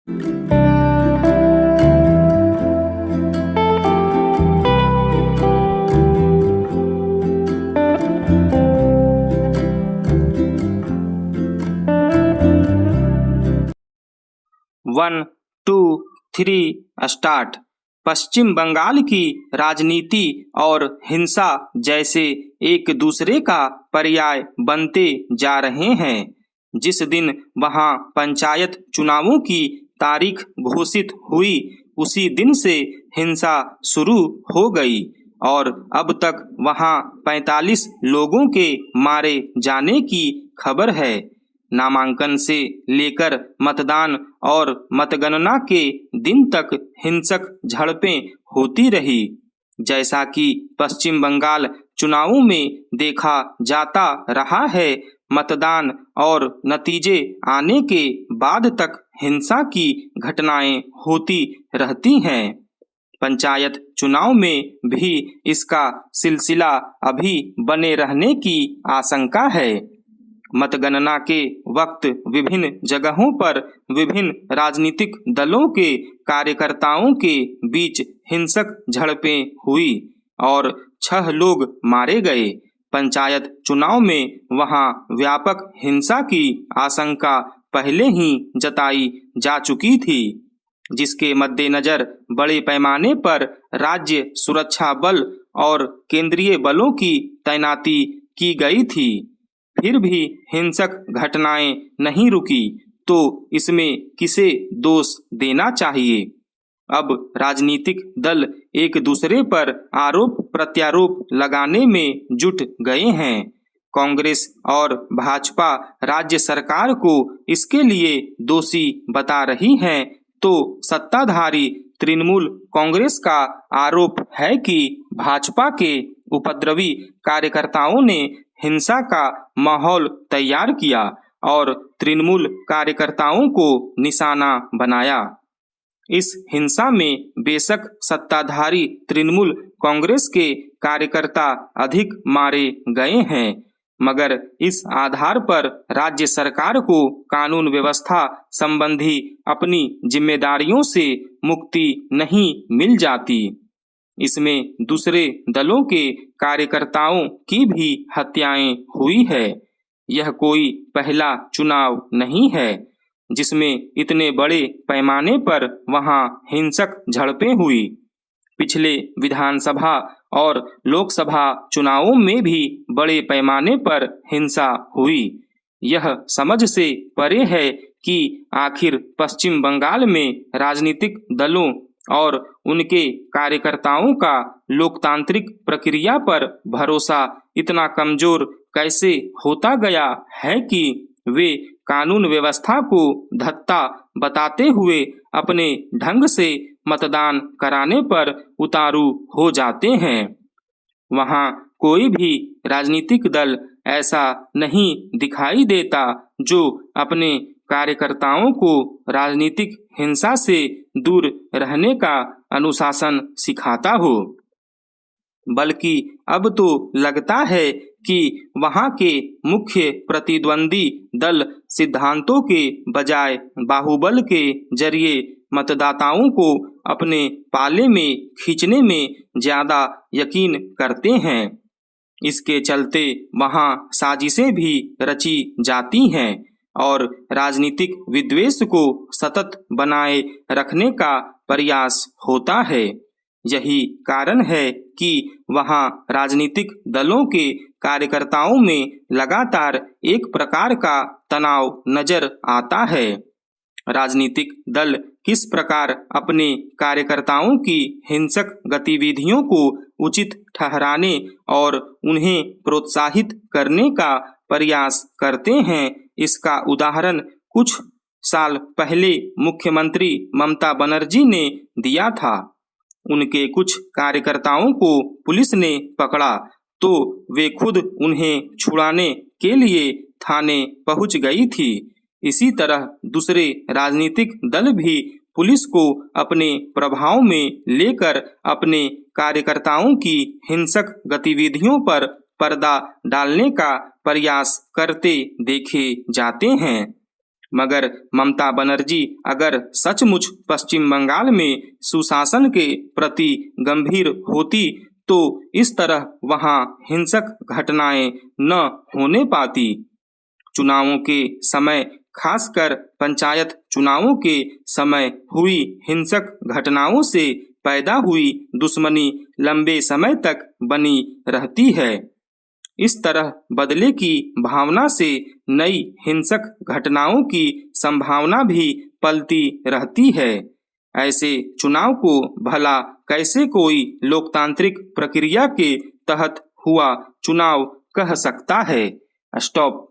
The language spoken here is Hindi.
1, 2, 3 स्टार्ट। पश्चिम बंगाल की राजनीति और हिंसा जैसे एक दूसरे का पर्याय बनते जा रहे हैं। जिस दिन वहां पंचायत चुनावों की तारीख घोषित हुई, उसी दिन से हिंसा शुरू हो गई और अब तक वहां 45 लोगों के मारे जाने की खबर है। नामांकन से लेकर मतदान और मतगणना के दिन तक हिंसक झड़पें होती रही। जैसा कि पश्चिम बंगाल चुनावों में देखा जाता रहा है, मतदान और नतीजे आने के बाद तक हिंसा की घटनाएं होती रहती हैं। पंचायत चुनाव में भी इसका सिलसिला अभी बने रहने की आशंका है। मतगणना के वक्त विभिन्न जगहों पर विभिन्न राजनीतिक दलों के कार्यकर्ताओं के बीच हिंसक झड़पें हुई और 6 लोग मारे गए। पंचायत चुनाव में वहां व्यापक हिंसा की आशंका पहले ही जताई जा चुकी थी, जिसके मद्देनजर बड़े पैमाने पर राज्य सुरक्षा बल और केंद्रीय बलों की तैनाती की गई थी। फिर भी हिंसक घटनाएं नहीं रुकी, तो इसमें किसे दोष देना चाहिए? अब राजनीतिक दल एक दूसरे पर आरोप प्रत्यारोप लगाने में जुट गए हैं। कांग्रेस और भाजपा राज्य सरकार को इसके लिए दोषी बता रही है, तो सत्ताधारी तृणमूल कांग्रेस का आरोप है कि भाजपा के उपद्रवी कार्यकर्ताओं ने हिंसा का माहौल तैयार किया और तृणमूल कार्यकर्ताओं को निशाना बनाया। इस हिंसा में बेशक सत्ताधारी तृणमूल कांग्रेस के कार्यकर्ता अधिक मारे गए हैं, मगर इस आधार पर राज्य सरकार को कानून व्यवस्था संबंधी अपनी जिम्मेदारियों से मुक्ति नहीं मिल जाती। इसमें दूसरे दलों के कार्यकर्ताओं की भी हत्याएं हुई है। यह कोई पहला चुनाव नहीं है जिसमें इतने बड़े पैमाने पर वहां हिंसक झड़पें हुई। पिछले विधानसभा और लोकसभा चुनावों में भी बड़े पैमाने पर हिंसा हुई। यह समझ से परे है कि आखिर पश्चिम बंगाल में राजनीतिक दलों और उनके कार्यकर्ताओं का लोकतांत्रिक प्रक्रिया पर भरोसा इतना कमजोर कैसे होता गया है कि वे कानून व्यवस्था को धत्ता बताते हुए अपने ढंग से मतदान कराने पर उतारू हो जाते हैं। वहां कोई भी राजनीतिक दल ऐसा नहीं दिखाई देता जो अपने कार्यकर्ताओं को राजनीतिक हिंसा से दूर रहने का अनुशासन सिखाता हो, बल्कि अब तो लगता है कि वहां के मुख्य प्रतिद्वंदी दल सिद्धांतों के बजाय बाहुबल के जरिए मतदाताओं को अपने पाले में खींचने में ज्यादा यकीन करते हैं। इसके चलते वहां साजिशें भी रची जाती हैं और राजनीतिक विद्वेष को सतत बनाए रखने का प्रयास होता है। यही कारण है कि वहां राजनीतिक दलों के कार्यकर्ताओं में लगातार एक प्रकार का तनाव नजर आता है। राजनीतिक दल किस प्रकार अपने कार्यकर्ताओं की हिंसक गतिविधियों को उचित ठहराने और उन्हें प्रोत्साहित करने का प्रयास करते हैं, इसका उदाहरण कुछ साल पहले मुख्यमंत्री ममता बनर्जी ने दिया था। उनके कुछ कार्यकर्ताओं को पुलिस ने पकड़ा तो वे खुद उन्हें छुड़ाने के लिए थाने पहुंच गई थी। इसी तरह दूसरे राजनीतिक दल भी पुलिस को अपने प्रभाव में लेकर अपने कार्यकर्ताओं की हिंसक गतिविधियों पर पर्दा डालने का प्रयास करते देखे जाते हैं। मगर ममता बनर्जी अगर सचमुच पश्चिम बंगाल में सुशासन के प्रति गंभीर होती तो इस तरह वहां हिंसक घटनाएं न होने पाती। चुनावों के समय, खासकर पंचायत चुनावों के समय हुई हिंसक घटनाओं से पैदा हुई दुश्मनी लंबे समय तक बनी रहती है। इस तरह बदले की भावना से नई हिंसक घटनाओं की संभावना भी पलती रहती है। ऐसे चुनाव को भला कैसे कोई लोकतांत्रिक प्रक्रिया के तहत हुआ चुनाव कह सकता है? स्टॉप।